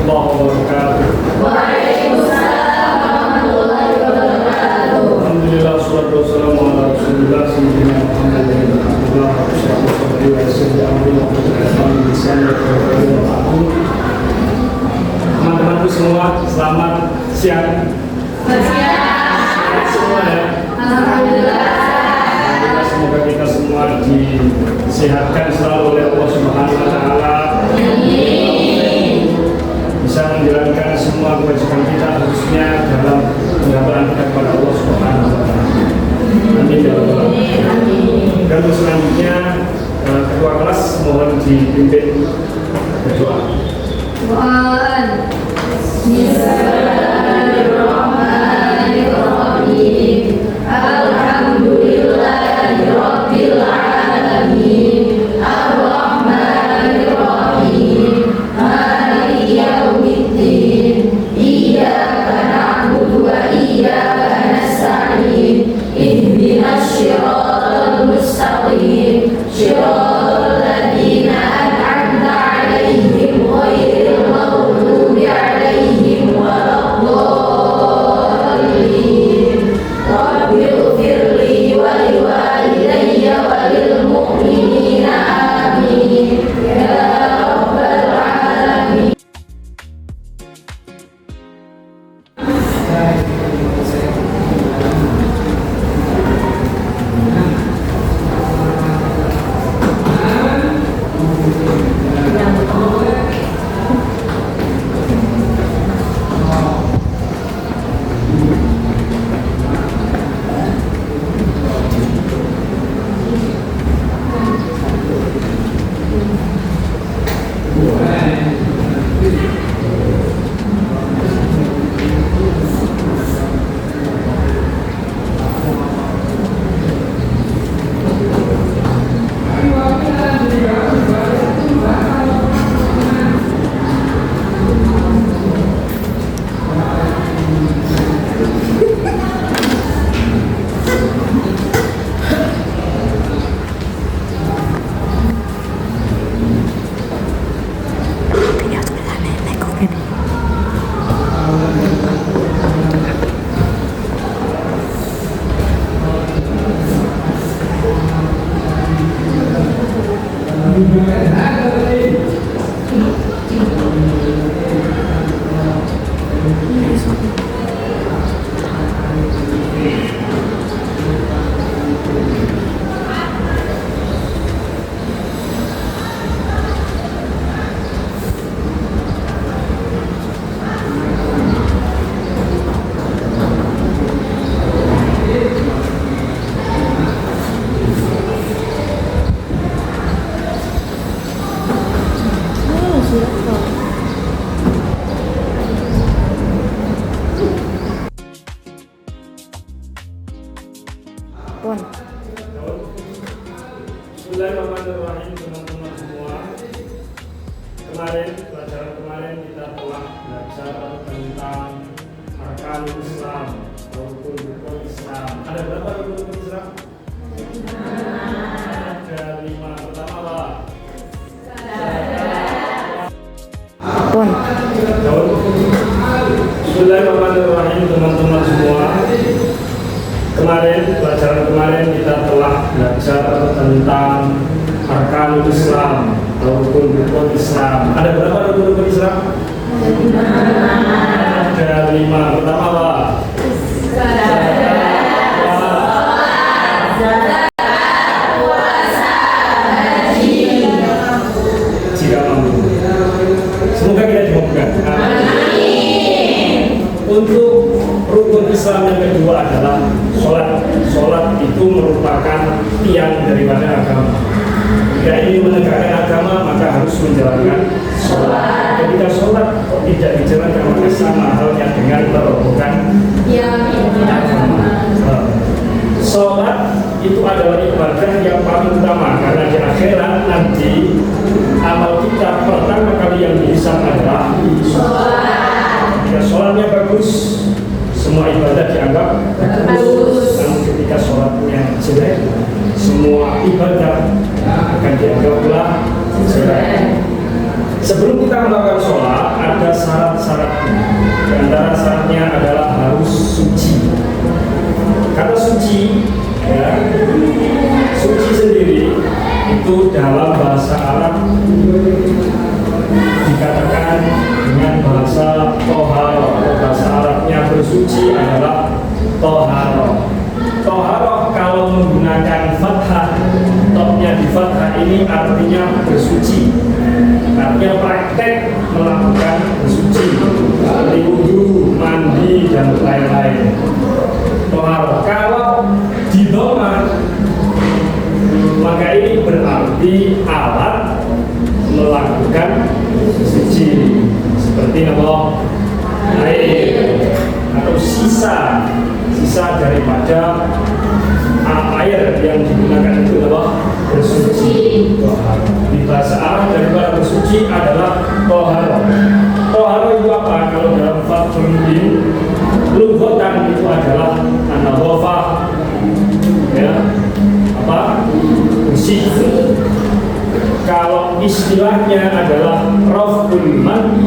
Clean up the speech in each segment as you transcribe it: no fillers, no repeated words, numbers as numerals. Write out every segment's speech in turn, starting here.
warahmatullahi wabarakatuh. Waalaikumsalam warahmatullahi wabarakatuh. Alhamdulillah, wassalatu wassalamu ala Rasulillah sayyidina Muhammadin wa ala alihi wa sahbihi. Teman-temanku semua, selamat siang. Selamat semua ya. Alhamdulillah. Semoga kita semua disehatkan selalu oleh Allah Subhanahu wa taala. Bisa menjalankan semua kewajiban kita, khususnya dalam penghambaan kita kepada Allah Subhanahu wa taala. Amin ya rabbal alamin. Dan selanjutnya ketua kelas mohon dipimpin berdoa. Bismillahirrahmanirrahim. Alhamdulillahirabbil alamin. Arrahmanirrahim. Maliki yaumiddin. Iyyaka na'budu wa iyyaka nasta'in. Ihdinas shiratal mustaqim. Shiratal ladzina an'amta 'alaihim ghairil maghdubi 'alaihim waladdallin. Rabbighfirli wa liwalidayya wa lil mu'minina amin ya rabbal alamin. Bismillahirrahmanirrahim, teman-teman semua. Pelajaran kemarin kita telah belajar tentang arkanul Islam, rukun-rukun Islam. Ada berapa rukun Islam? Ada 5. Pertama apa? Bismillahirrahmanirrahim, teman-teman semua. Pelajaran kemarin kita telah belajar tentang arkanul Islam, rukun-rukun Islam. Ada berapa rukun-rukun Islam? Ada 5. Pertama apa? Jika mampu. Semoga kita dimampukan. Untuk rukun Islam yang kedua adalah sholat. Sholat itu merupakan tiang daripada agama. Jika ingin menegakkan agama maka harus menjalankan sholat. Ketika sholat kok tidak dijalankan maka sama halnya dengan merobohkan agama. Sholat itu adalah ibadah yang paling utama karena di akhirat nanti amal kita pertama kali yang dihisab adalah sholat. Ketika sholatnya bagus, semua ibadah dianggap bagus. Namun ketika sholatnya jelek, semua ibadah akan dianggap jelek. Sebelum kita melakukan sholat, ada syarat-syaratnya. Di antara syaratnya adalah harus suci. Kata suci, ya, suci sendiri itu dalam bahasa Arab dikatakan dengan bahasa toharo, atau bahasa Arabnya bersuci adalah toharo. Toharo kalau menggunakan fathah, topnya di fathah ini artinya bersuci, artinya praktek melakukan bersuci seperti wudu, mandi dan lain-lain. Toharo kalau di dhamma maka ini berarti alat melakukan suci, seperti nama air atau sisa daripada air yang digunakan itu adalah bersuci. Di bahasa Arab daripada bersuci adalah toharo. Toharo itu apa? Kalau dalam Fathul Mu'in, lughatan itu adalah an-nadhafah, ya, apa? Bersih. Kalau istilahnya adalah raf'ul man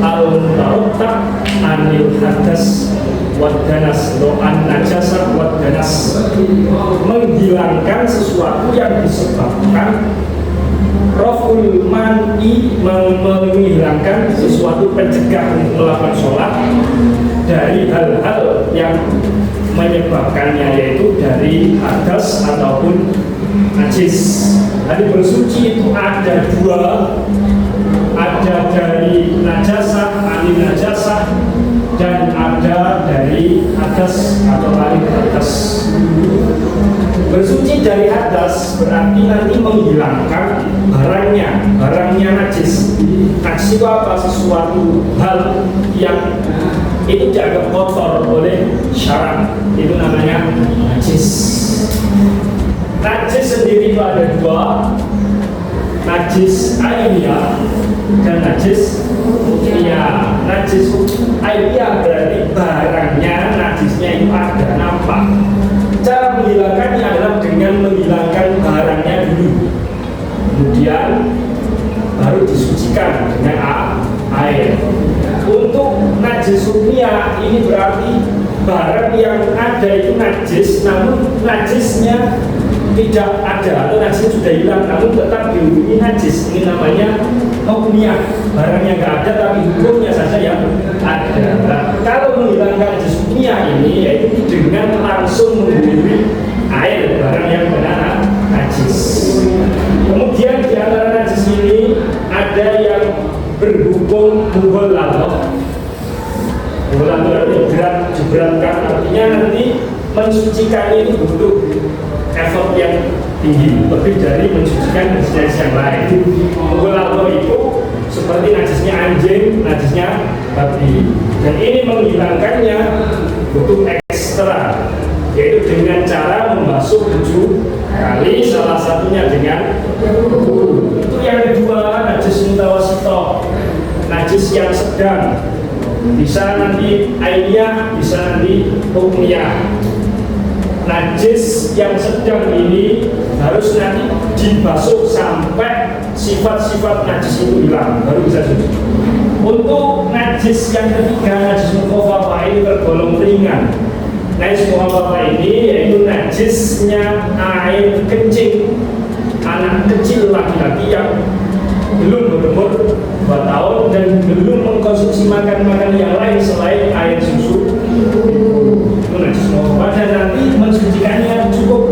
al-mutarattab anil hadas wad danas, doan najasa wad danas, menghilangkan sesuatu yang disebabkan raf'ul man'i, menghilangkan sesuatu pencegah untuk melakukan sholat dari hal-hal yang menyebabkannya, yaitu dari hadas ataupun najis. Jadi bersuci itu ada dua, ada dari najasah, anil najasah, dan ada dari hadas atau anil hadas. Bersuci dari hadas berarti nanti menghilangkan barangnya najis. Najis itu apa? Sesuatu hal yang itu dianggap kotor oleh syara, itu namanya najis. Najis sendiri itu ada dua, najis ainiyah dan najis mutiyah. Najis ainiyah berarti barangnya, najisnya itu ada, nampak. Cara menghilangkannya adalah dengan menghilangkan barangnya dulu, kemudian baru disucikan dengan air. Untuk najis mutiyah ini berarti barang yang ada itu najis, namun najisnya tidak ada atau najis sudah hilang, namun tetap dihukumi najis. Ini namanya hukmiyah, barangnya nggak ada tapi hukumnya saja yang ada. Nah, kalau menghilangkan najis hukmiyah ini yaitu dengan langsung mengguyuri air barang yang benar najis. Kemudian di antara najis ini ada yang berhubung mughalladhah. Mughalladhah artinya diberatkan, artinya nanti mensucikan ini butuh effort yang tinggi, lebih dari mensucikan najis yang lain. Mughalladhah itu seperti najisnya anjing, najisnya babi, dan ini menghilangkannya butuh ekstra, yaitu dengan cara membasuh 7 kali, salah satunya dengan wudu. Itu yang kedua, najis mutawasito, najis yang sedang, bisa nanti ainiyah, bisa nanti hukmiyah. Najis yang sedang ini harus nanti dibasuh sampai sifat-sifat najis itu hilang, baru bisa suci. Untuk najis yang ketiga, najis mukhaffafah, ini tergolong ringan. Najis mukhaffafah ini yaitu najisnya air kencing anak kecil laki-laki yang belum berumur 2 tahun dan belum mengkonsumsi makan-makan yang lain selain air susu. Itu najis mukhaffafah, dan nanti mensucikannya cukup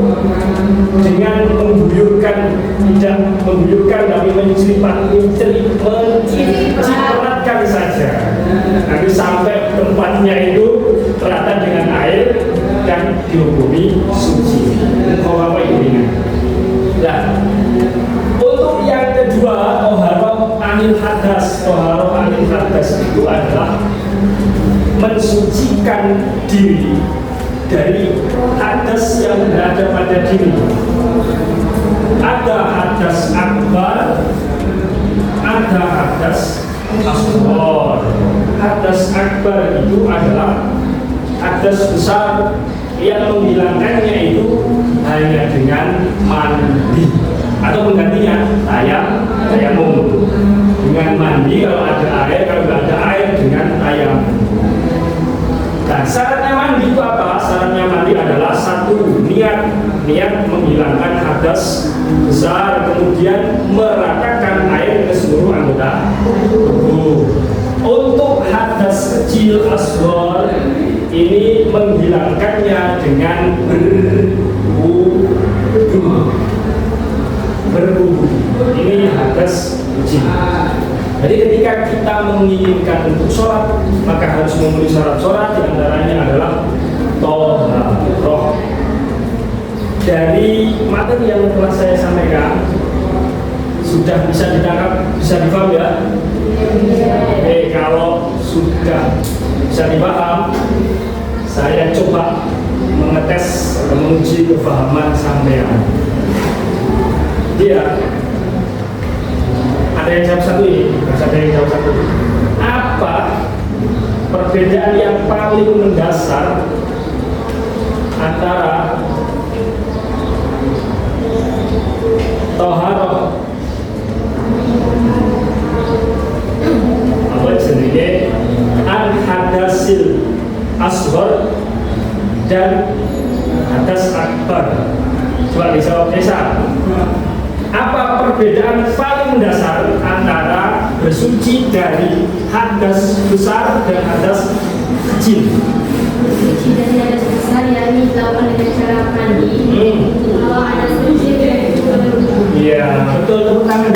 dengan mengguyurkan, tidak mengguyurkan tapi mencipratkan saja. Nanti sampai tempatnya itu terata dengan air dan dihukumi suci. Mukhaffafah ini. Nah, untuk yang kedua, toharo anil hadas. Toharo anil hadas itu adalah mensucikan diri dari hadas yang berada pada diri. Ada hadas akbar, ada hadas asghar. Hadas akbar itu adalah hadas besar yang menghilangkannya itu hanya dengan mandi atau menggantinya tayamum. Dengan mandi kalau ada air, kalau nggak ada air niat menghilangkan hadas besar, kemudian meratakan air ke seluruh anggota tubuh. Untuk hadas kecil asghar ini menghilangkannya dengan berwudu. Ini hadas kecil. Jadi ketika kita menginginkan untuk sholat, maka harus memenuhi syarat sholat. Di antaranya adalah toharoh. Dari materi yang telah saya sampaikan, sudah bisa ditangkap, bisa dipaham ya? Oke, kalau sudah bisa dipaham, saya coba mengetes atau menguji kefahaman sampean. Dia ada yang jawab satu ini, ada yang jawab satu. Apa perbedaan yang paling mendasar antara toharoh apa jenenge al-hadasil asghar dan hadas akbar? Coba dijawab Esa. Apa perbedaan paling mendasar antara bersuci dari hadas besar dan hadas kecil? Suci dari hadas besar yakni dilakukan dengan cara mandi. Kalau hadas kecil itu berwudu. Iya, betul, tepuk tangan.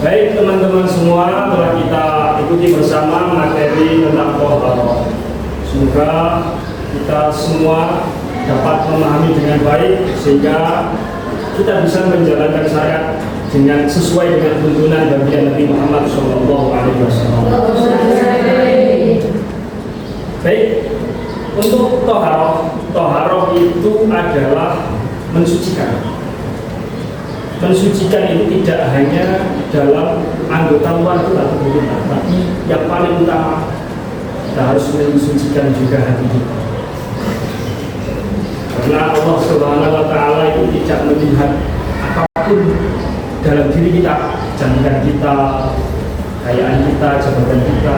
Baik teman-teman semua, telah kita ikuti bersama materi tentang toharoh. Semoga kita semua dapat memahami dengan baik sehingga kita bisa menjalankan syariat dengan sesuai dengan tuntunan baginda Nabi Muhammad SAW. Baik, untuk toharoh itu adalah mensucikan. Mensucikan itu tidak hanya dalam anggota luar kita atau kita, tapi yang paling utama kita harus mensucikan juga hati kita. Karena Allah Subhanahu wa Ta'ala itu tidak melihat apapun dalam diri kita, jangan kita, kekayaan kita, jabatan kita,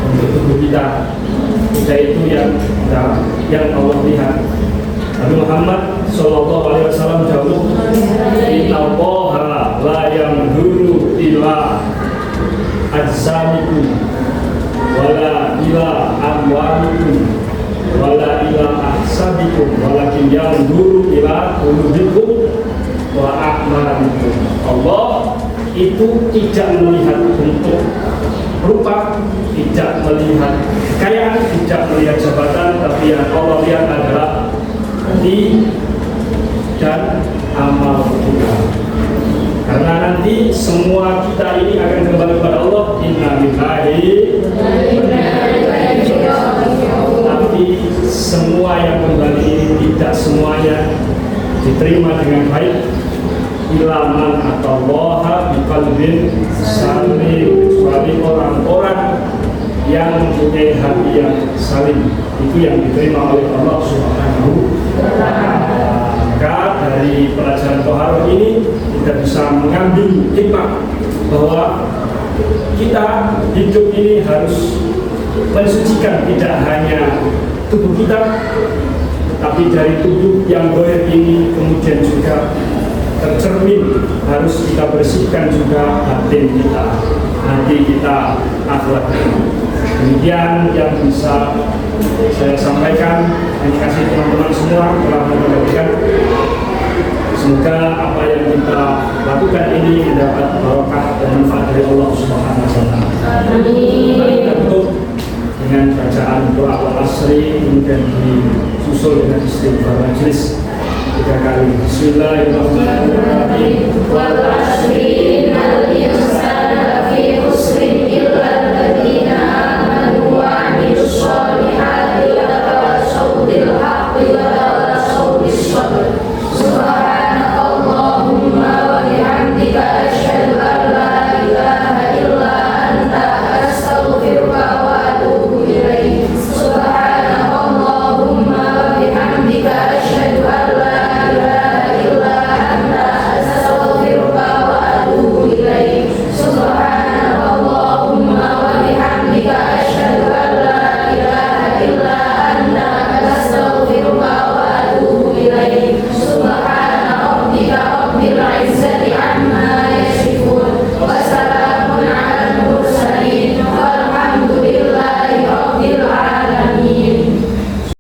untuk tubuh kita. Tidak itu yang Allah lihat. Nabi Muhammad Sallallahu Alaihi Wasallam jauh, Inna Allaha la yanzuru ila ajsamikum wala ila amwalikum wala ila ahsabikum walakin yanzuru ila qulubikum wa a'malikum. Allah itu tidak melihat bentuk rupa, tidak melihat kekayaan, tidak melihat jabatan, tapi yang Allah lihat adalah hati dan amal kita. Karena nanti semua kita ini akan kembali kepada Allah. Inna lillahi wa inna ilaihi raji'un. Tapi semua yang kembali ini tidak semuanya diterima dengan baik. Ilaman atau Allah biqalbin salim, kecuali orang-orang yang mempunyai hati yang salim, itu yang diterima oleh Allah Subhanahu wa Ta'ala. Maka dari pelajaran toharoh ini kita bisa mengambil hikmah bahwa kita hidup ini harus mensucikan tidak hanya tubuh kita, tapi dari tubuh yang goyah ini kemudian juga tercermin harus kita bersihkan juga batin kita, hati kita, akhlak kita. Demikian yang bisa saya sampaikan. Terima kasih teman-teman semua telah mendengarkan. Semoga apa yang kita lakukan ini mendapat barokah dan manfaat dari Allah Subhanahu wa Ta'ala. Mari kita tutup dengan bacaan doa al-asri, kemudian disusul dengan istighfar majelis 3 kali. Bismillahirrahmanirrahim. Wal asri innal insana